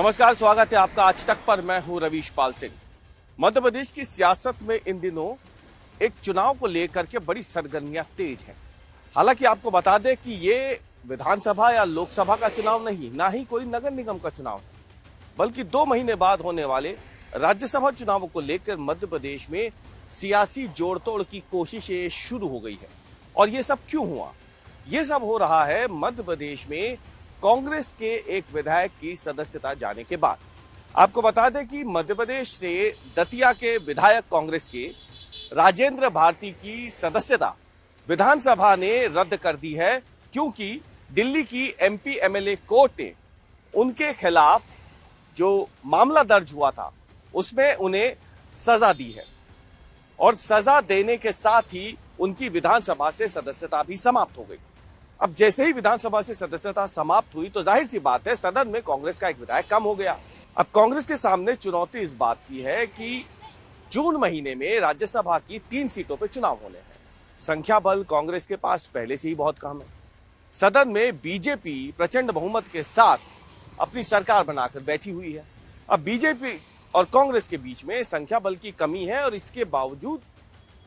नमस्कार, स्वागत है आपका आज तक पर। मैं हूं रवीश पाल सिंह। मध्य प्रदेश की सियासत में इन दिनों एक चुनाव को लेकर के बड़ी सरगर्मियां तेज हैं। हालांकि आपको बता दें कि ये विधानसभा या लोकसभा का चुनाव नहीं, ना ही कोई नगर निगम का चुनाव है, बल्कि 2 महीने बाद होने वाले राज्यसभा चुनावों को लेकर मध्य प्रदेश में सियासी जोड़तोड़ की कोशिशें शुरू हो गई है। और ये सब क्यों हुआ? ये सब हो रहा है मध्य प्रदेश में कांग्रेस के एक विधायक की सदस्यता जाने के बाद। आपको बता दें कि मध्य प्रदेश से दतिया के विधायक कांग्रेस के राजेंद्र भारती की सदस्यता विधानसभा ने रद्द कर दी है, क्योंकि दिल्ली की एमपी एमएलए कोर्ट ने उनके खिलाफ जो मामला दर्ज हुआ था उसमें उन्हें सजा दी है और सजा देने के साथ ही उनकी विधानसभा से सदस्यता भी समाप्त हो गई। अब जैसे ही विधानसभा से सदस्यता समाप्त हुई तो जाहिर सी बात है सदन में कांग्रेस का एक विधायक कम हो गया। अब कांग्रेस के सामने चुनौती इस बात की है कि जून महीने में राज्यसभा की 3 सीटों पर चुनाव होने हैं। संख्या बल कांग्रेस के पास पहले से ही बहुत कम है। सदन में बीजेपी प्रचंड बहुमत के साथ अपनी सरकार बनाकर बैठी हुई है। अब बीजेपी और कांग्रेस के बीच में संख्या बल की कमी है और इसके बावजूद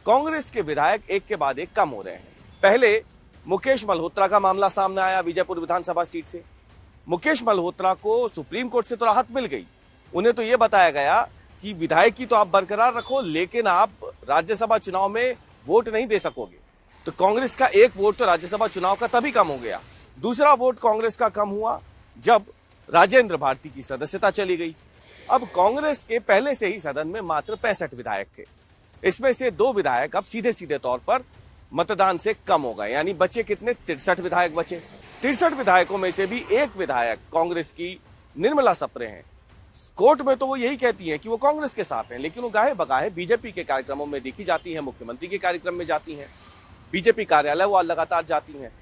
कांग्रेस के विधायक एक के बाद एक कम हो रहे हैं। पहले मुकेश मल्होत्रा का मामला सामने आया विजयपुर विधानसभा सीट से। मुकेश मल्होत्रा को सुप्रीम कोर्ट से तो राहत मिल गई। उन्हें तो यह बताया गया कि विधायकी तो आप बरकरार रखो, लेकिन आप राज्यसभा चुनाव में वोट नहीं दे सकोगे। तो कांग्रेस का एक वोट तो राज्यसभा चुनाव का तभी कम हो गया। दूसरा वोट कांग्रेस का कम हुआ जब राजेंद्र भारती की सदस्यता चली गई। अब कांग्रेस के पहले से ही सदन में मात्र 65 विधायक थे। इसमें से 2 विधायक अब सीधे सीधे तौर पर मतदान से कम हो गए, यानी बचे कितने? 63 विधायक बचे। 63 विधायकों में से भी एक विधायक कांग्रेस की निर्मला सप्रे हैं। कोर्ट में तो वो यही कहती हैं कि वो कांग्रेस के साथ हैं, लेकिन वो गाहे बगाहे बीजेपी के कार्यक्रमों में देखी जाती हैं, मुख्यमंत्री के कार्यक्रम में जाती हैं, बीजेपी कार्यालय वो लगातार जाती हैं,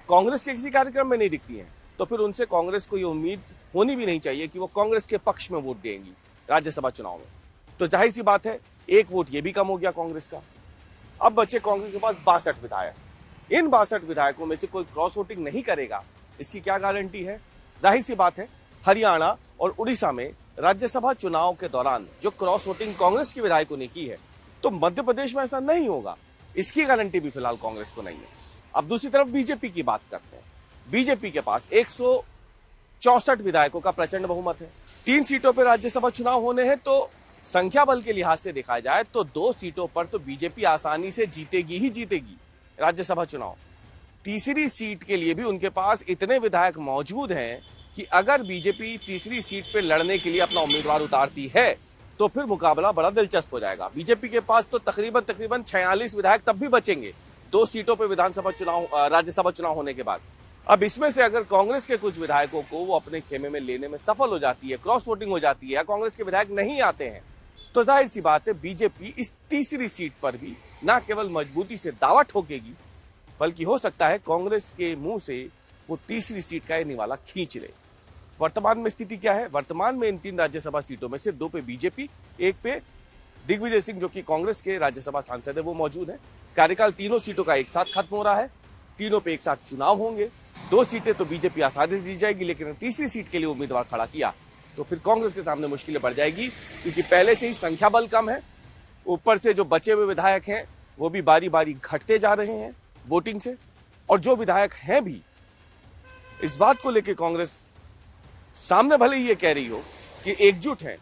कांग्रेस के किसी कार्यक्रम में नहीं दिखती हैं। तो फिर उनसे कांग्रेस को ये उम्मीद होनी भी नहीं चाहिए कि वो कांग्रेस के पक्ष में वोट देंगी राज्यसभा चुनाव में। तो जाहिर सी बात है एक वोट ये भी कम हो गया कांग्रेस का। अब बचे कांग्रेस के पास 62 विधायक। इन 62 विधायकों में से कोई क्रॉस वोटिंग नहीं करेगा, इसकी क्या गारंटी है? जाहिर सी बात है हरियाणा और उड़ीसा में राज्यसभा चुनाव के दौरान जो क्रॉस वोटिंग कांग्रेस के विधायकों ने की है, तो मध्य प्रदेश में ऐसा नहीं होगा, इसकी गारंटी भी फिलहाल कांग्रेस को नहीं है। अब दूसरी तरफ बीजेपी की बात करते हैं। बीजेपी के पास 164 विधायकों का प्रचंड बहुमत है। 3 सीटों पर राज्यसभा चुनाव होने हैं, तो संख्या बल के लिहाज से देखा जाए तो 2 सीटों पर तो बीजेपी आसानी से जीतेगी ही जीतेगी राज्यसभा चुनाव। तीसरी सीट के लिए भी उनके पास इतने विधायक मौजूद हैं कि अगर बीजेपी तीसरी सीट पर लड़ने के लिए अपना उम्मीदवार उतारती है तो फिर मुकाबला बड़ा दिलचस्प हो जाएगा। बीजेपी के पास तो तकरीबन 46 विधायक तब भी बचेंगे 2 सीटों पर विधानसभा चुनाव राज्यसभा चुनाव होने के बाद। अब इसमें से अगर कांग्रेस के कुछ विधायकों को वो अपने खेमे में लेने में सफल हो जाती है, क्रॉस वोटिंग हो जाती है, या कांग्रेस के विधायक नहीं आते हैं, तो जाहिर सी बात है बीजेपी इस तीसरी सीट पर भी न केवल मजबूती से दावा ठोकेगी, बल्कि हो सकता है कांग्रेस के मुंह से वो तीसरी सीट का ये निवाला खींच ले। वर्तमान में स्थिति क्या है? वर्तमान में इन 3 राज्यसभा सीटों में से 2 पे बीजेपी, 1 पे दिग्विजय सिंह जो कि कांग्रेस के राज्यसभा सांसद है वो मौजूद है। कार्यकाल 3 सीटों का एक साथ खत्म हो रहा है, 3 पे एक साथ चुनाव होंगे। 2 सीटें तो बीजेपी आसानी से जीत जाएगी, लेकिन तीसरी सीट के लिए उम्मीदवार खड़ा किया तो फिर कांग्रेस के सामने मुश्किलें बढ़ जाएगी, क्योंकि पहले से ही संख्या बल कम है, ऊपर से जो बचे हुए विधायक हैं वो भी बारी बारी घटते जा रहे हैं वोटिंग से। और जो विधायक हैं भी इस बात को लेकर कांग्रेस सामने भले ही ये कह रही हो कि एकजुट है,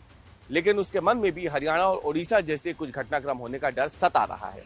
लेकिन उसके मन में भी हरियाणा और उड़ीसा जैसे कुछ घटनाक्रम होने का डर सता रहा है।